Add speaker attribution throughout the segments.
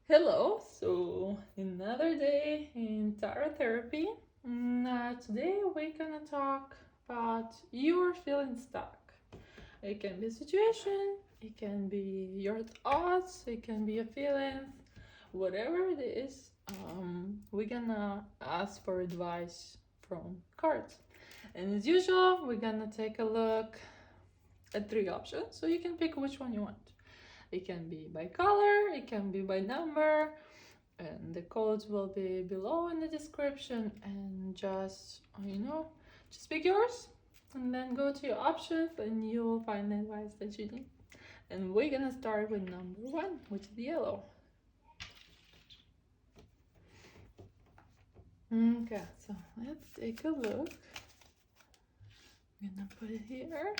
Speaker 1: Hello, so another day in tarot therapy. Today we're gonna talk about you're feeling stuck. It can be a situation, it can be your thoughts, it can be a feeling, whatever it is. We're gonna ask for advice from cards. And as usual, we're gonna take a look at three options so you can pick which one you want. It can be by color, it can be by number, and the codes will be below in the description. And just pick yours and then go to your options and you will find the advice that you need. And we're gonna start with number one, which is yellow. Okay, so let's take a look. I'm gonna put it here.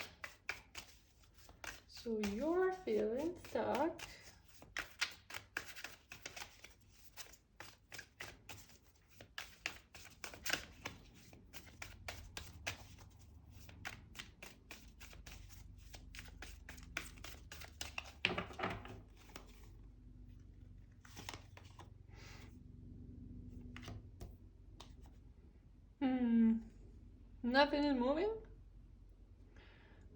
Speaker 1: So you're feeling stuck. Nothing is moving.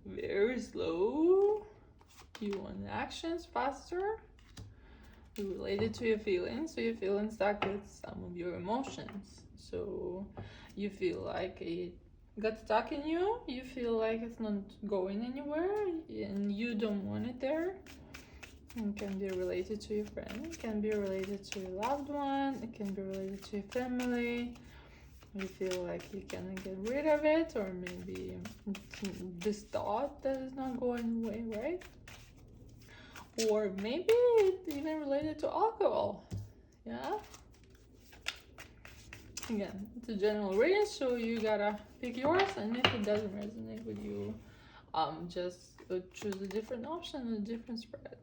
Speaker 1: Very slow. You want actions faster. Related to your feelings. So you're feeling stuck with some of your emotions. So you feel like it got stuck in you. You feel like it's not going anywhere and you don't want it there. It can be related to your friend. It can be related to your loved one. It can be related to your family. You feel like you can get rid of it, or maybe this thought that is not going away, right? Or maybe it's even related to alcohol. Yeah. Again, it's a general reading, so you gotta pick yours, and if it doesn't resonate with you, just choose a different option, a different spread.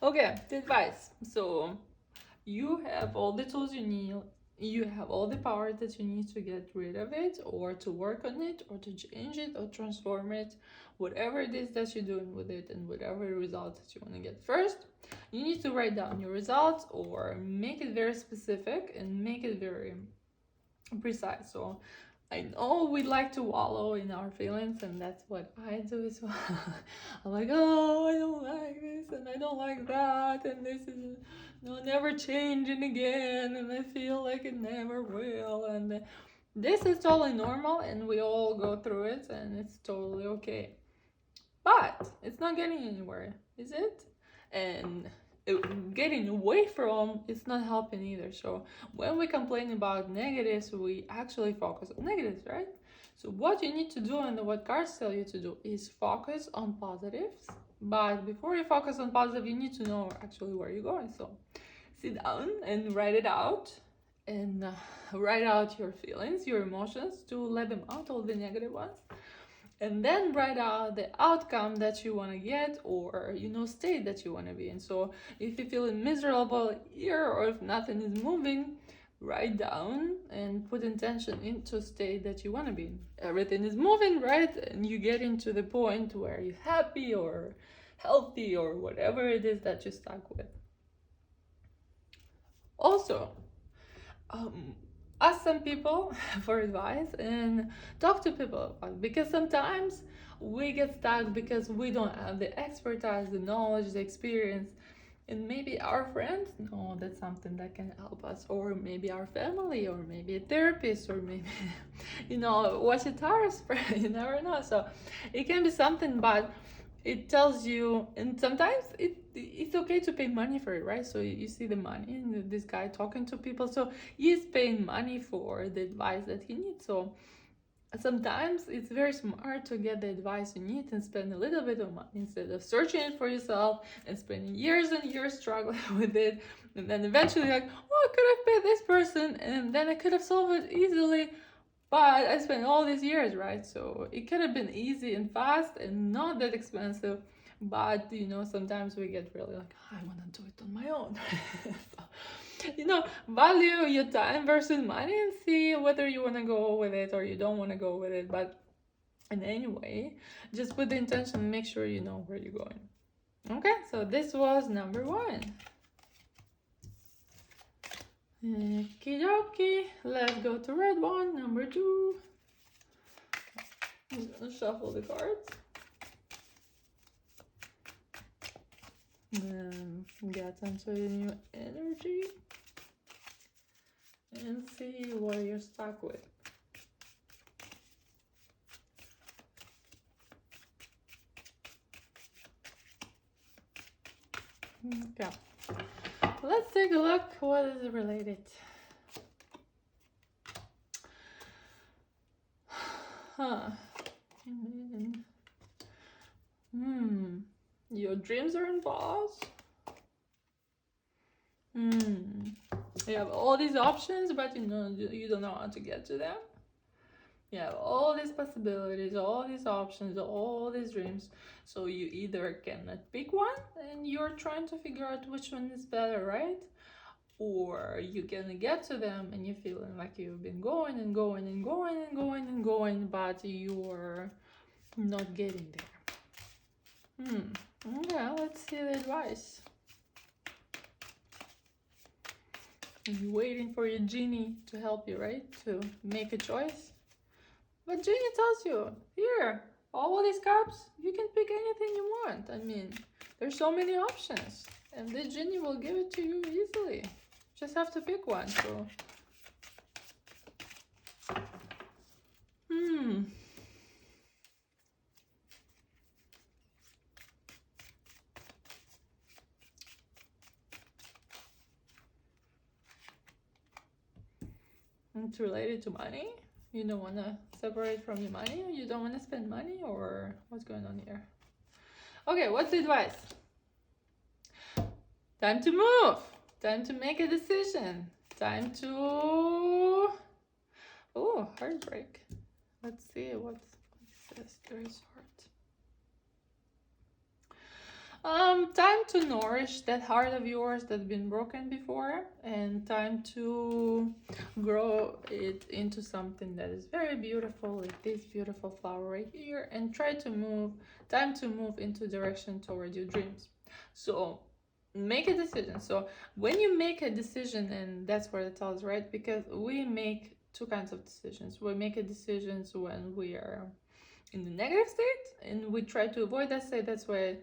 Speaker 1: Okay, the advice. So you have all the tools you need. You have all the power that you need to get rid of it, or to work on it, or to change it, or transform it. Whatever it is that you're doing with it, and whatever results that you want to get. First, you need to write down your results, or make it very specific and make it very precise. So I know we like to wallow in our feelings, and that's what I do as well. I'm like, oh, I don't like this, and I don't like that, and this is never changing again, and I feel like it never will. And this is totally normal, and we all go through it, and it's totally okay. But it's not getting anywhere, is it? And getting away from it's not helping either. So when we complain about negatives, we actually focus on negatives, right? So what you need to do, and what cards tell you to do, is focus on positives. But before you focus on positive, you need to know actually where you're going. So sit down and write it out, and write out your feelings, your emotions, to let them out, all the negative ones, and then write out the outcome that you want to get, or state that you want to be in. So if you feel miserable here, or if nothing is moving, write down and put intention into state that you want to be in. Everything is moving, right? And you get into the point where you're happy or healthy, or whatever it is that you're stuck with. Also, ask some people for advice and talk to people about it, because sometimes we get stuck because we don't have the expertise, the knowledge, the experience, and maybe our friends know that's something that can help us, or maybe our family, or maybe a therapist, or maybe watch a tarot spread. You never know. So it can be something, but it tells you, and sometimes it's okay to pay money for it, right? So you see the money, and this guy talking to people, so he's paying money for the advice that he needs. So sometimes it's very smart to get the advice you need and spend a little bit of money, instead of searching it for yourself and spending years and years struggling with it, and then eventually like, oh, I could have paid this person and then I could have solved it easily, but I spent all these years, right? So it could have been easy and fast and not that expensive. But sometimes we get really like, oh, I want to do it on my own. So, value your time versus money, and see whether you want to go with it or you don't want to go with it. But And anyway, just put the intention and make sure you know where you're going. Okay, so this was number 1. Okie dokie, let's go to red one, number 2. I'm gonna shuffle the cards. Get into a new energy and see what you're stuck with. Okay, let's take a look. What is it related? Your dreams are involved. You have all these options, but you don't know how to get to them. You have all these possibilities, all these options, all these dreams. So you either cannot pick one and you're trying to figure out which one is better, right? Or you can get to them and you're feeling like you've been going and going and going and going and going, but you're not getting there. Okay, let's see the advice. You're waiting for your genie to help you, right? To make a choice. But genie tells you, here, all these cups, you can pick anything you want. I mean, there's so many options. And the genie will give it to you easily. Just have to pick one. So it's related to money. You don't want to separate from your money, or you don't want to spend money, or what's going on here? Okay, what's the advice? Time to move. Time to make a decision. Time to... Oh, heartbreak. Let's see what says. There is heart. Time to nourish that heart of yours that's been broken before, and time to grow it into something that is very beautiful, like this beautiful flower right here, and time to move into direction toward your dreams. So make a decision. So when you make a decision, and that's where it tells, right? Because we make 2 kinds of decisions. We make a decisions when we are in the negative state, and we try to avoid that state. That's why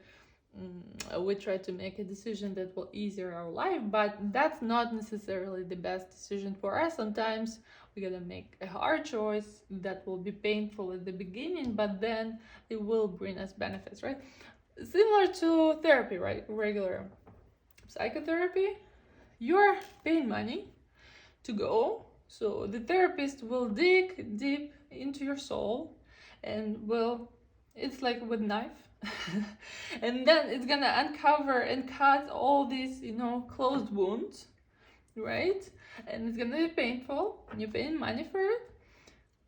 Speaker 1: we try to make a decision that will ease our life, but that's not necessarily the best decision for us. Sometimes we gotta make a hard choice that will be painful at the beginning, but then it will bring us benefits, right? Similar to therapy, right? Regular psychotherapy, you're paying money to go, so the therapist will dig deep into your soul and it's like with knife. And then it's gonna uncover and cut all these, closed wounds, right? And it's gonna be painful. You're paying money for it.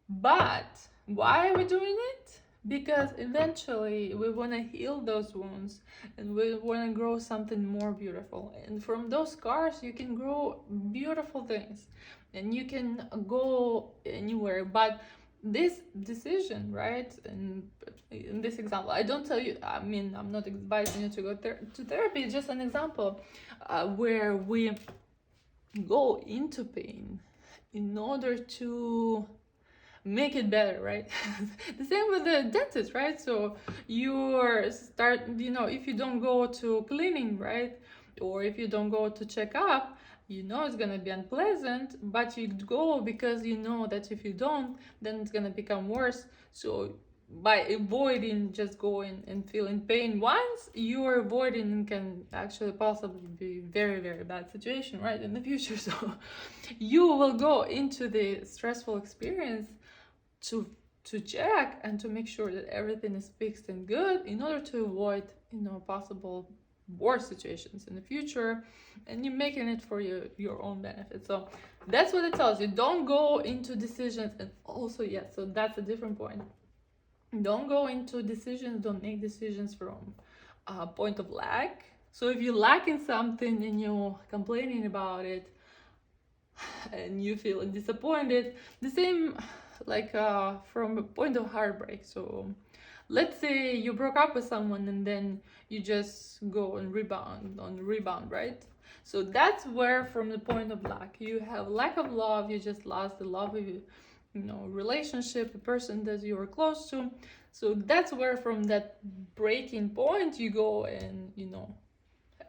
Speaker 1: But why are we doing it? Because eventually we want to heal those wounds and we want to grow something more beautiful. And from those scars, you can grow beautiful things and you can go anywhere. But this decision, right? And in this example, I don't tell you, I'm not advising you to go to therapy. It's just an example where we go into pain in order to make it better, right? The same with the dentist, right? So if you don't go to cleaning, right? Or if you don't go to check up, it's gonna be unpleasant, but you go because you know that if you don't, then it's gonna become worse. So by avoiding just going and feeling pain once, you're avoiding and can actually possibly be very, very bad situation, right, in the future. So you will go into the stressful experience to check and to make sure that everything is fixed and good in order to avoid possible worse situations in the future, and you're making it for your own benefit. So that's what it tells you. Don't go into decisions, and also so that's a different point. Don't go into decisions, don't make decisions from a point of lack. So if you lack in something and you're complaining about it and you feel disappointed, the same like from a point of heartbreak. So let's say you broke up with someone and then you just go and rebound, right? So that's where, from the point of lack, you have lack of love, you just lost the love of relationship, the person that you were close to. So that's where, from that breaking point, you go and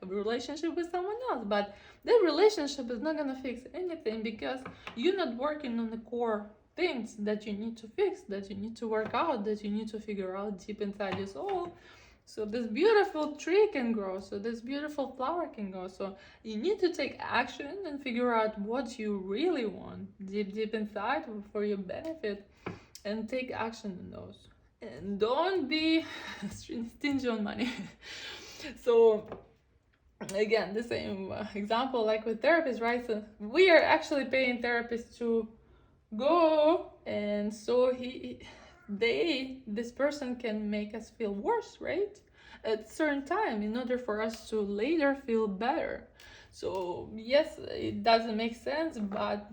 Speaker 1: have a relationship with someone else. But that relationship is not gonna fix anything, because you're not working on the core things that you need to fix, that you need to work out, that you need to figure out deep inside your soul. So this beautiful tree can grow, so this beautiful flower can grow. So you need to take action and figure out what you really want deep inside for your benefit, and take action in those. And don't be stingy on money. So again, the same example like with therapists, right? So we are actually paying therapists to go, and so this person can make us feel worse, right, at certain time, in order for us to later feel better. So yes, it doesn't make sense, but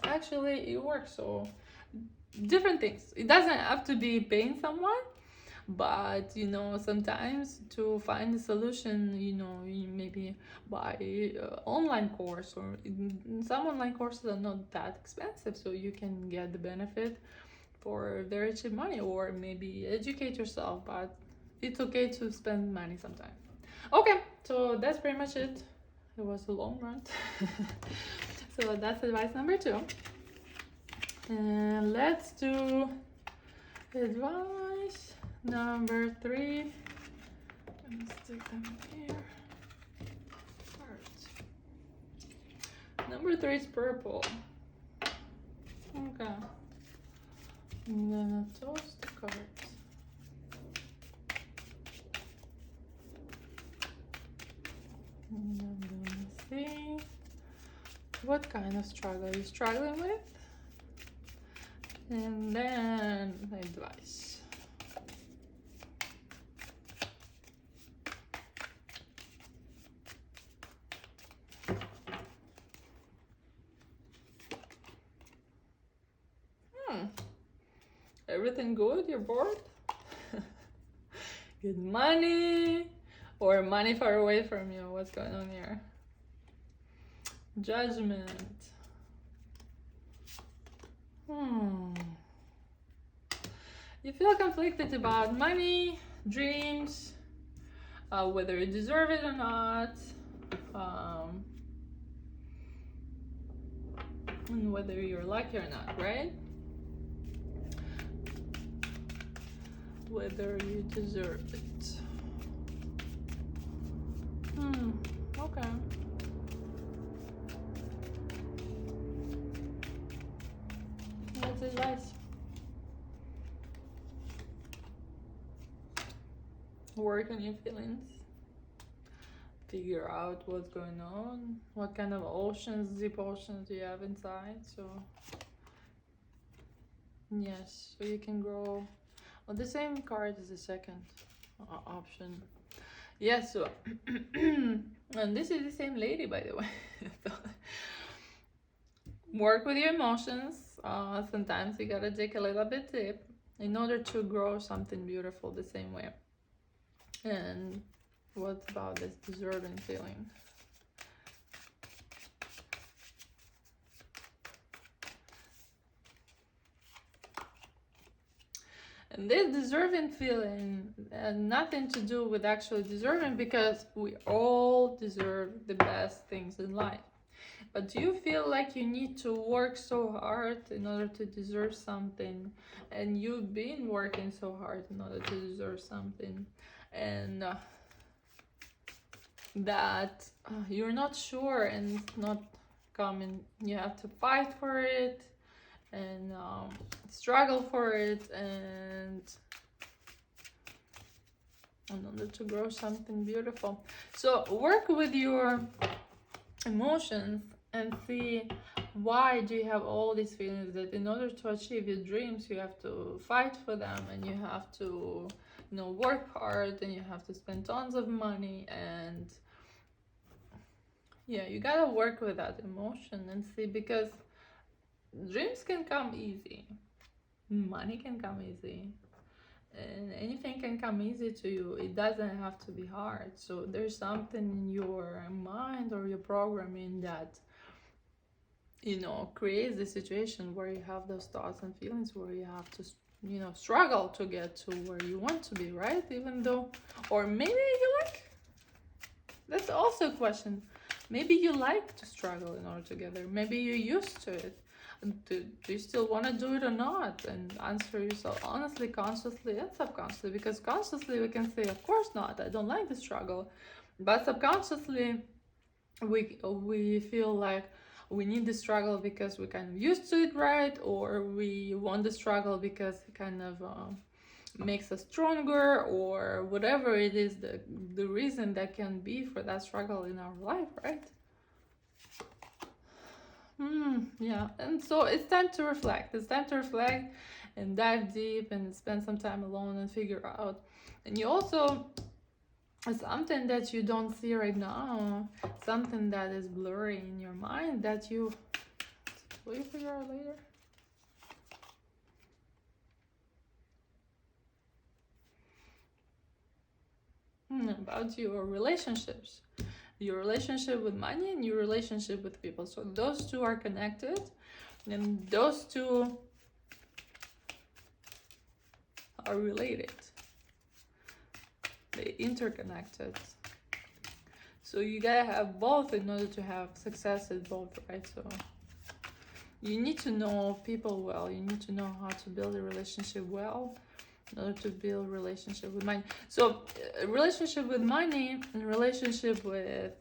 Speaker 1: actually it works. So different things, it doesn't have to be paying someone, but sometimes to find a solution, you maybe buy online course, or some online courses are not that expensive, so you can get the benefit for very cheap money, or maybe educate yourself, but it's okay to spend money sometimes. Okay, so that's pretty much it. It was a long run. So that's advice number 2. And let's do advice number 3. Let's stick them here. Cards. Number 3 is purple. Okay. I'm gonna toss the cards. And I'm gonna see what kind of struggle you're struggling with. And then advice. Everything good? You're bored? Good money? Or money far away from you? What's going on here? Judgment. You feel conflicted about money, dreams, whether you deserve it or not, and whether you're lucky or not, right? Whether you deserve it. Okay. That's advice. Work on your feelings. Figure out what's going on. What kind of deep oceans you have inside. So, yes, so you can grow. Well, the same card is the second option. Yes, so, and this is the same lady, by the way. So, work with your emotions. Sometimes you gotta dig a little bit deep in order to grow something beautiful the same way. And what about this deserving feeling? And this deserving feeling has nothing to do with actually deserving, because we all deserve the best things in life. But do you feel like you need to work so hard in order to deserve something? And you've been working so hard in order to deserve something, and that you're not sure, and it's not coming. You have to fight for it, and struggle for it, and in order to grow something beautiful. So work with your emotions and see, why do you have all these feelings, that in order to achieve your dreams you have to fight for them, and you have to work hard, and you have to spend tons of money, and yeah, you gotta work with that emotion and see, because dreams can come easy. money can come easy, and anything can come easy to you. It doesn't have to be hard. So there's something in your mind or your programming that, you know, creates the situation where you have those thoughts and feelings where you have to, you know, struggle to get to where you want to be, right? Even though, or maybe you like, that's also a question. Maybe you like to struggle in order to get there. Maybe you're used to it. Do you still want to do it or not? And answer yourself honestly, consciously, and subconsciously. Because consciously we can say, of course not, I don't like the struggle. But subconsciously, we feel like we need the struggle because we're kind of used to it, right? Or we want the struggle because it kind of makes us stronger, or whatever it is, the reason that can be for that struggle in our life, right? Yeah, and so it's time to reflect. It's time to reflect and dive deep and spend some time alone and figure out. And you also, something that you don't see right now, something that is blurry in your mind that you will you figure out later. About your relationships, your relationship with money and your relationship with people. So those two are connected, and those two are related. They interconnected. So you gotta have both in order to have success at both, right? So you need to know people well. You need to know how to build a relationship well in order to build a relationship with money. So relationship with money and relationship with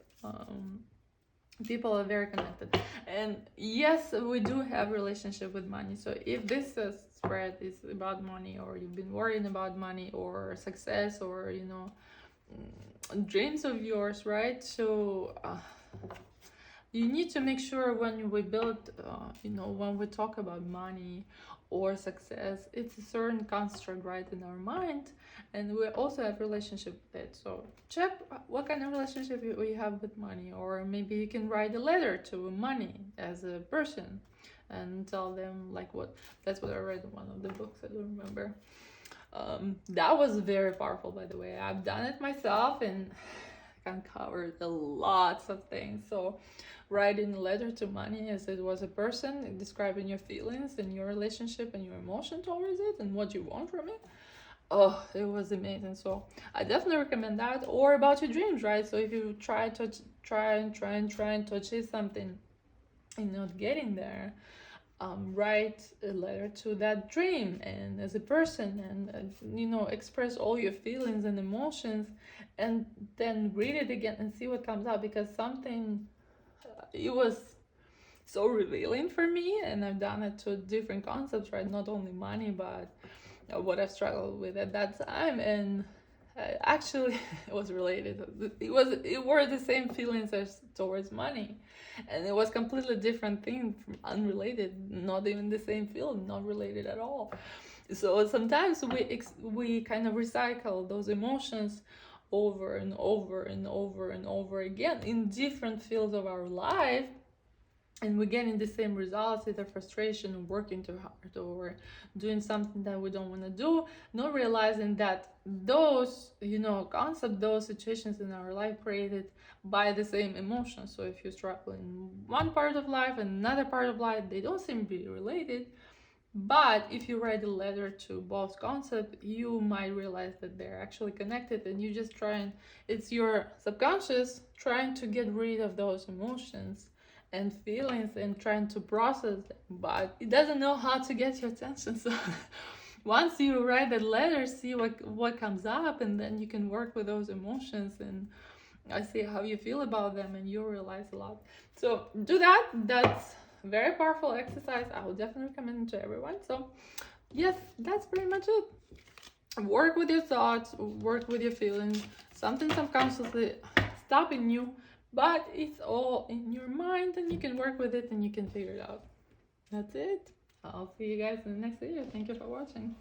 Speaker 1: people are very connected. And yes, we do have relationship with money. So if this spread is about money, or you've been worrying about money or success, or, you know, dreams of yours, right? So you need to make sure when we build, you know, when we talk about money or success, it's a certain construct, right, in our mind, and we also have relationship with it. So check what kind of relationship you have with money, or maybe you can write a letter to money as a person and tell them like what. That's what I read in one of the books, I don't remember. That was very powerful, by the way. I've done it myself and uncovered a lots of things. So writing a letter to money as it was a person, describing your feelings and your relationship and your emotion towards it and what you want from it. Oh, it was amazing. So I definitely recommend that. Or about your dreams, right? So if you try to achieve something and not getting there, write a letter to that dream and as a person, and you know, express all your feelings and emotions, and then read it again and see what comes out, because something, it was so revealing for me, and I've done it to different concepts, right? Not only money, but what I've struggled with at that time. And actually it was related. It were the same feelings as towards money, and it was completely different thing, from unrelated, not even the same field, not related at all. So sometimes we kind of recycle those emotions over and over and over and over again in different fields of our life, and we're getting the same results, either frustration or working too hard or doing something that we don't want to do, not realizing that those, you know, concept, those situations in our life created by the same emotions. So if you struggle in one part of life and another part of life, they don't seem to be related. But if you write a letter to both concepts, you might realize that they're actually connected, and you just it's your subconscious trying to get rid of those emotions and feelings and trying to process them, but it doesn't know how to get your attention. So once you write that letter, see what comes up, and then you can work with those emotions and I see how you feel about them, and you'll realize a lot. So do that. That's a very powerful exercise. I would definitely recommend it to everyone. So yes, that's pretty much it. Work with your thoughts, work with your feelings, something subconsciously stopping you, but it's all in your mind, and you can work with it and you can figure it out. That's it. I'll see you guys in the next video. Thank you for watching.